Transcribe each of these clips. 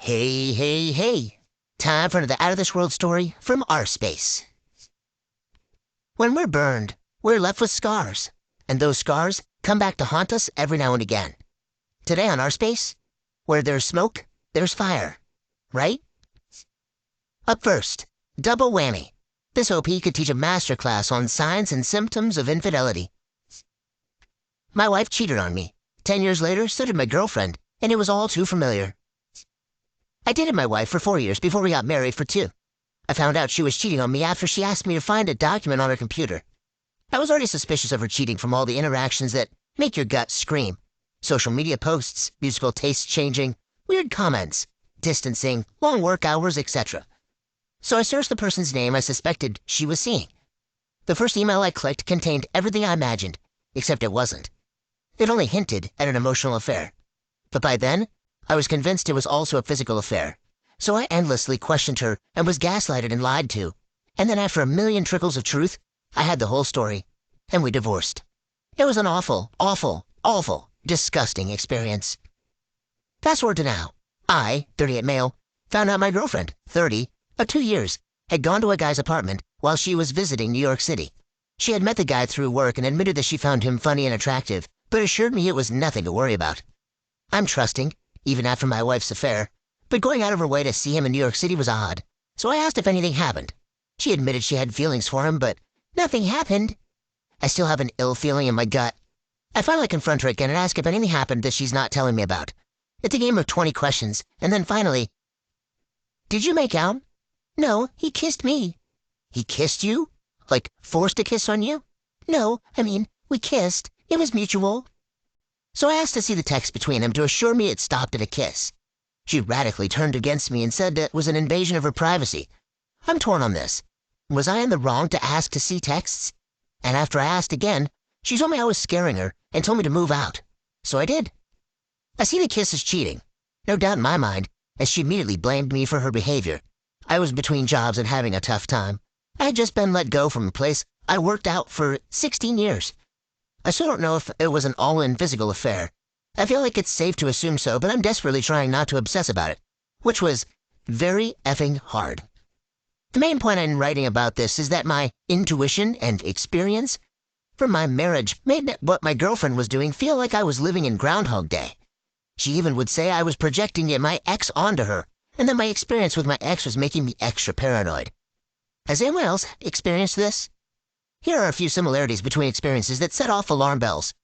Hey, hey, hey. Time for another out of this world story from our space. When we're burned, we're left with scars, and those scars come back to haunt us every now and again. Today on our space, where there's smoke, there's fire. Right? Up first, double whammy. This OP could teach a masterclass on signs and symptoms of infidelity. My wife cheated on me. 10 years later, so did my girlfriend, and it was all too familiar. I dated my wife for 4 years before we got married for 2. I found out she was cheating on me after she asked me to find a document on her computer. I was already suspicious of her cheating from all the interactions that make your gut scream. Social media posts, musical tastes changing, weird comments, distancing, long work hours, etc. So I searched the person's name I suspected she was seeing. The first email I clicked contained everything I imagined, except it wasn't. It only hinted at an emotional affair. But by then, I was convinced it was also a physical affair. So I endlessly questioned her and was gaslighted and lied to. And then after a million trickles of truth, I had the whole story. And we divorced. It was an awful, awful, awful, disgusting experience. Fast forward to now. I, 38 male, found out my girlfriend, 30, of 2 years, had gone to a guy's apartment while she was visiting New York City. She had met the guy through work and admitted that she found him funny and attractive, but assured me it was nothing to worry about. I'm trusting, even after my wife's affair, but going out of her way to see him in New York City was odd. So I asked if anything happened. She admitted she had feelings for him, but nothing happened. I still have an ill feeling in my gut. I finally confront her again and ask if anything happened that she's not telling me about. It's a game of 20 questions, and then finally, "Did you make out?" "No, he kissed me." "He kissed you? Like, forced a kiss on you?" "No, we kissed. It was mutual." So I asked to see the text between them to assure me it stopped at a kiss. She radically turned against me and said that it was an invasion of her privacy. I'm torn on this. Was I in the wrong to ask to see texts? And after I asked again, she told me I was scaring her and told me to move out. So I did. I see the kiss as cheating. No doubt in my mind, as she immediately blamed me for her behavior. I was between jobs and having a tough time. I had just been let go from a place I worked out for 16 years. I still don't know if it was an all-in physical affair. I feel like it's safe to assume so, but I'm desperately trying not to obsess about it, which was very effing hard. The main point I'm writing about this is that my intuition and experience from my marriage made what my girlfriend was doing feel like I was living in Groundhog Day. She even would say I was projecting my ex onto her, and that my experience with my ex was making me extra paranoid. Has anyone else experienced this? Here are a few similarities between experiences that set off alarm bells.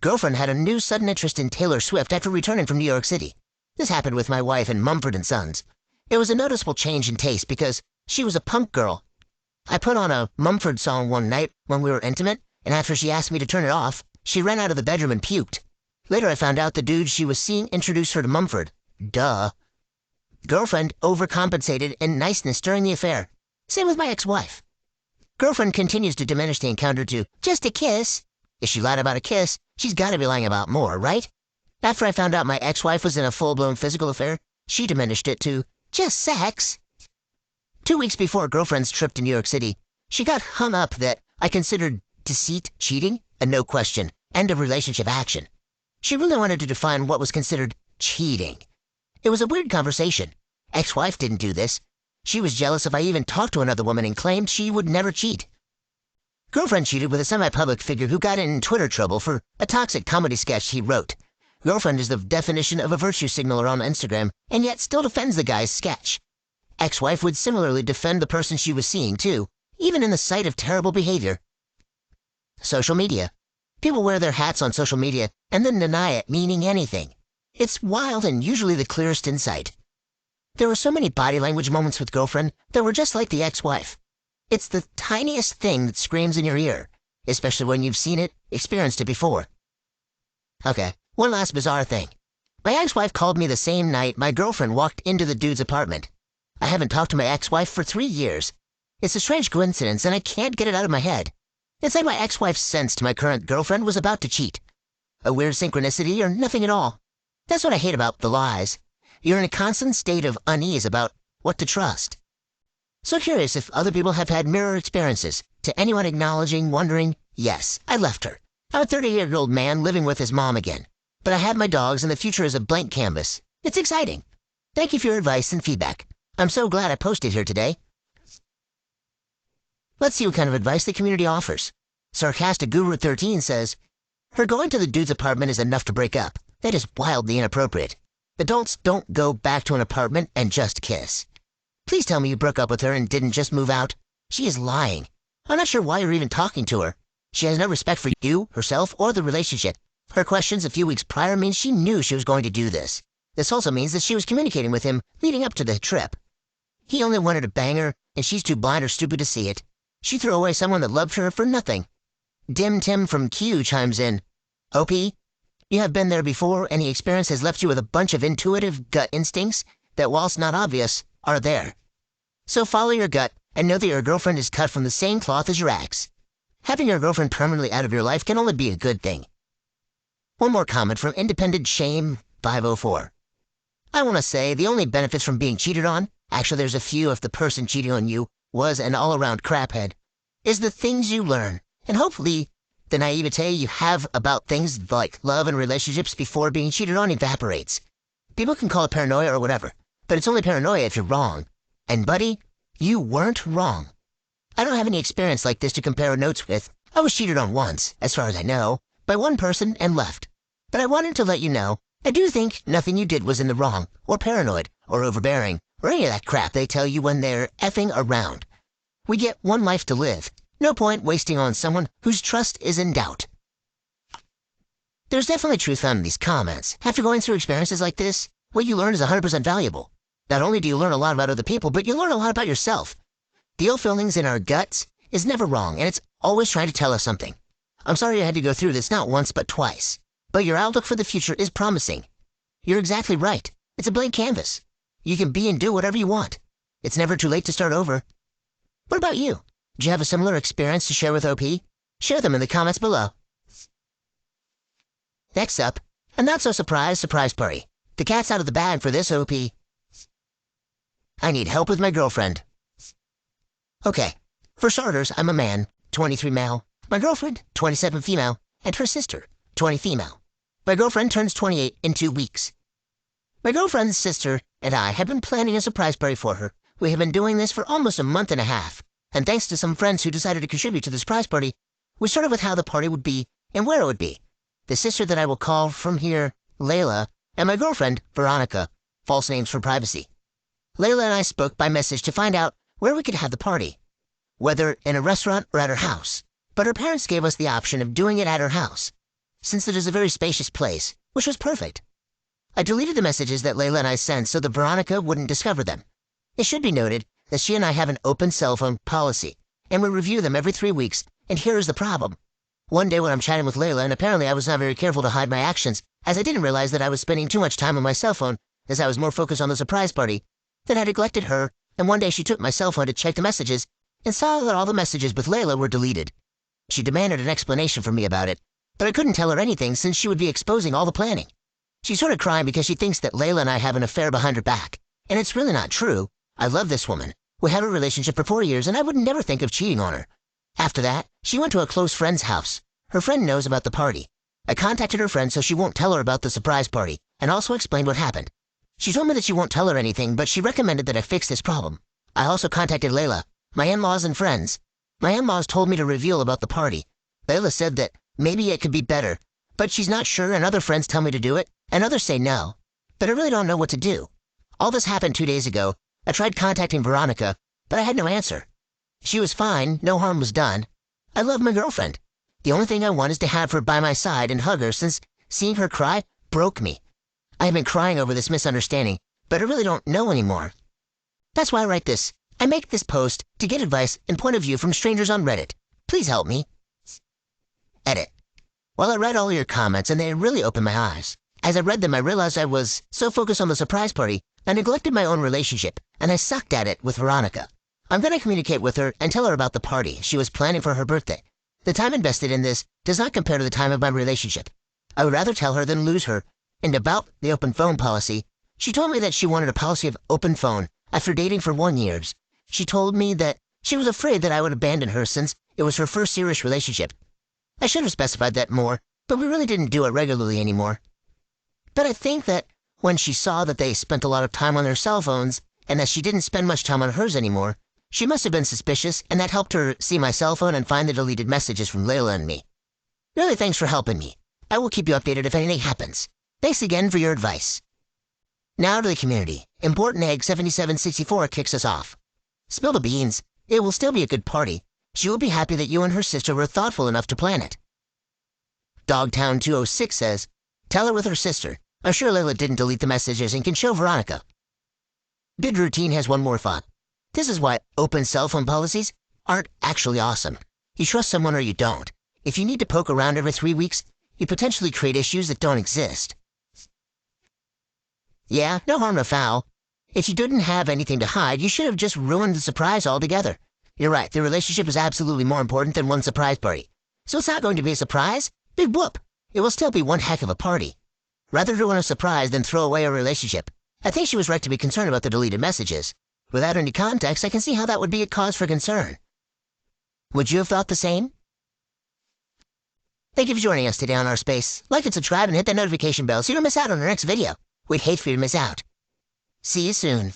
Girlfriend had a new sudden interest in Taylor Swift after returning from New York City. This happened with my wife and Mumford & Sons. It was a noticeable change in taste because she was a punk girl. I put on a Mumford song one night when we were intimate, and after she asked me to turn it off, she ran out of the bedroom and puked. Later I found out the dude she was seeing introduced her to Mumford. Duh. Girlfriend overcompensated in niceness during the affair. Same with my ex-wife. Girlfriend continues to diminish the encounter to "just a kiss." If she lied about a kiss, she's gotta be lying about more, right? After I found out my ex-wife was in a full-blown physical affair, she diminished it to "just sex." 2 weeks before girlfriend's trip to New York City, she got hung up that I considered deceit cheating, a no question, end of relationship action. She really wanted to define what was considered cheating. It was a weird conversation. Ex-wife didn't do this. She was jealous if I even talked to another woman and claimed she would never cheat. Girlfriend cheated with a semi-public figure who got in Twitter trouble for a toxic comedy sketch he wrote. Girlfriend is the definition of a virtue signaler on Instagram, and yet still defends the guy's sketch. Ex-wife would similarly defend the person she was seeing, too, even in the sight of terrible behavior. Social media. People wear their hats on social media and then deny it meaning anything. It's wild and usually the clearest insight. There were so many body language moments with girlfriend that were just like the ex-wife. It's the tiniest thing that screams in your ear, especially when you've seen it, experienced it before. Okay, one last bizarre thing. My ex-wife called me the same night my girlfriend walked into the dude's apartment. I haven't talked to my ex-wife for 3 years. It's a strange coincidence and I can't get it out of my head. It's like my ex-wife sensed my current girlfriend was about to cheat. A weird synchronicity or nothing at all. That's what I hate about the lies. You're in a constant state of unease about what to trust. So curious if other people have had mirror experiences. To anyone acknowledging, wondering, yes, I left her. I'm a 30-year-old man living with his mom again. But I have my dogs and the future is a blank canvas. It's exciting. Thank you for your advice and feedback. I'm so glad I posted here today. Let's see what kind of advice the community offers. Sarcastic Guru 13 says, her going to the dude's apartment is enough to break up. That is wildly inappropriate. Adults don't go back to an apartment and just kiss. Please tell me you broke up with her and didn't just move out. She is lying. I'm not sure why you're even talking to her. She has no respect for you, herself, or the relationship. Her questions a few weeks prior means she knew she was going to do this. This also means that she was communicating with him leading up to the trip. He only wanted to bang her, and she's too blind or stupid to see it. She threw away someone that loved her for nothing. Dim Tim from Q chimes in. OP, you have been there before, and the experience has left you with a bunch of intuitive gut instincts that, whilst not obvious, are there. So follow your gut and know that your girlfriend is cut from the same cloth as your ex. Having your girlfriend permanently out of your life can only be a good thing. One more comment from Independent Shame 504. I want to say the only benefits from being cheated on, actually there's a few if the person cheating on you was an all-around craphead, is the things you learn, and hopefully the naivete you have about things like love and relationships before being cheated on evaporates. People can call it paranoia or whatever, but it's only paranoia if you're wrong. And buddy, you weren't wrong. I don't have any experience like this to compare notes with. I was cheated on once, as far as I know, by one person and left. But I wanted to let you know, I do think nothing you did was in the wrong, or paranoid, or overbearing, or any of that crap they tell you when they're effing around. We get one life to live. No point wasting on someone whose trust is in doubt. There's definitely truth found in these comments. After going through experiences like this, what you learn is 100% valuable. Not only do you learn a lot about other people, but you learn a lot about yourself. The ill feelings in our guts is never wrong, and it's always trying to tell us something. I'm sorry you had to go through this not once but twice. But your outlook for the future is promising. You're exactly right. It's a blank canvas. You can be and do whatever you want. It's never too late to start over. What about you? Do you have a similar experience to share with OP? Share them in the comments below. Next up, a not-so-surprise surprise party. The cat's out of the bag for this, OP. I need help with my girlfriend. Okay, for starters, I'm a man, 23 male. My girlfriend, 27 female, and her sister, 20 female. My girlfriend turns 28 in 2 weeks. My girlfriend's sister and I have been planning a surprise party for her. We have been doing this for almost a month and a half, and thanks to some friends who decided to contribute to the surprise party, we started with how the party would be and where it would be. The sister that I will call from here, Layla, and my girlfriend, Veronica, false names for privacy. Layla and I spoke by message to find out where we could have the party, whether in a restaurant or at her house, but her parents gave us the option of doing it at her house, since it is a very spacious place, which was perfect. I deleted the messages that Layla and I sent so that Veronica wouldn't discover them. It should be noted that she and I have an open cell phone policy, and we review them every 3 weeks, and here is the problem. One day when I'm chatting with Layla, and apparently I was not very careful to hide my actions, as I didn't realize that I was spending too much time on my cell phone, as I was more focused on the surprise party, that I neglected her, and one day she took my cell phone to check the messages, and saw that all the messages with Layla were deleted. She demanded an explanation from me about it, but I couldn't tell her anything since she would be exposing all the planning. She started crying because she thinks that Layla and I have an affair behind her back, and it's really not true. I love this woman. We had a relationship for 4 years, and I would never think of cheating on her. After that, she went to a close friend's house. Her friend knows about the party. I contacted her friend so she won't tell her about the surprise party, and also explained what happened. She told me that she won't tell her anything, but she recommended that I fix this problem. I also contacted Layla, my in-laws and friends. My in-laws told me to reveal about the party. Layla said that maybe it could be better, but she's not sure, and other friends tell me to do it, and others say no. But I really don't know what to do. All this happened 2 days ago. I tried contacting Veronica, but I had no answer. She was fine, no harm was done. I love my girlfriend. The only thing I want is to have her by my side and hug her, since seeing her cry broke me. I have been crying over this misunderstanding, but I really don't know anymore. That's why I write this. I make this post to get advice and point of view from strangers on Reddit. Please help me. Edit. Well, I read all your comments, and they really opened my eyes. As I read them, I realized I was so focused on the surprise party, I neglected my own relationship, and I sucked at it with Veronica. I'm going to communicate with her and tell her about the party she was planning for her birthday. The time invested in this does not compare to the time of my relationship. I would rather tell her than lose her. And about the open phone policy, she told me that she wanted a policy of open phone after dating for 1 year. She told me that she was afraid that I would abandon her since it was her first serious relationship. I should have specified that more, but we really didn't do it regularly anymore. But I think that When she saw that they spent a lot of time on their cell phones, and that she didn't spend much time on hers anymore, she must have been suspicious, and that helped her see my cell phone and find the deleted messages from Layla and me. Really, thanks for helping me. I will keep you updated if anything happens. Thanks again for your advice. Now to the community. Important Egg 7764 kicks us off. Spill the beans. It will still be a good party. She will be happy that you and her sister were thoughtful enough to plan it. Dogtown 206 says, tell her with her sister. I'm sure Layla didn't delete the messages and can show Veronica. Bid Routine has one more thought. This is why open cell phone policies aren't actually awesome. You trust someone or you don't. If you need to poke around every 3 weeks, you potentially create issues that don't exist. Yeah, no harm, no foul. If you didn't have anything to hide, you should have just ruined the surprise altogether. You're right, the relationship is absolutely more important than one surprise party. So it's not going to be a surprise. Big whoop. It will still be one heck of a party. Rather ruin a surprise than throw away a relationship. I think she was right to be concerned about the deleted messages. Without any context, I can see how that would be a cause for concern. Would you have thought the same? Thank you for joining us today on Our Space. Like and subscribe and hit that notification bell so you don't miss out on our next video. We'd hate for you to miss out. See you soon.